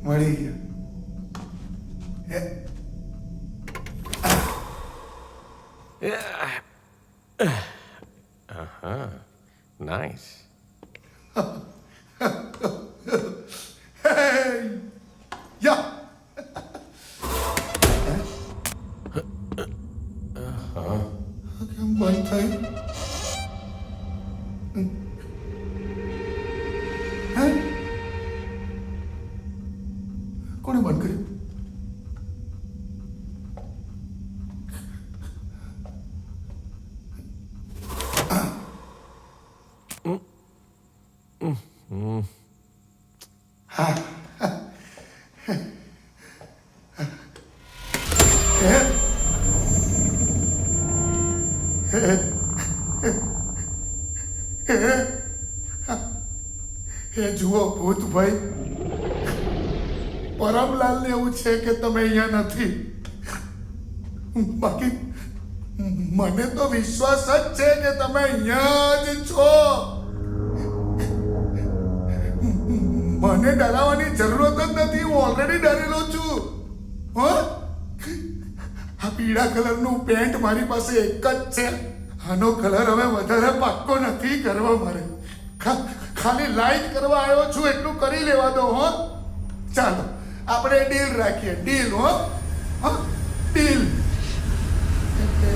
મળી ગયા. Nice. યા કેમ બંધ થઈ? હે? કોણે બંધ કર્યું? એ જુઓ ભૂતભાઈ, પરમલાલને એવું છે કે તમે અહીંયા નથી. બાકી મને તો વિશ્વાસ જ છે કે તમે અહીંયા જ છો. મને ડરાવવાની જરૂરત જ નથી. હું ઓલરેડી ડરેલો છું. હો, આ પીળા કલરનું પેન્ટ મારી પાસે એક જ છે. આનો કલર હવે વધારે પાક્કો નથી કરવા મારે. ખાલી લાઈટ કરવા આવ્યો છું એટલું કરી લેવા દો. હો, ચાલો આપણે ડીલ રાખીએ. ડીલ. હો, ડીલ.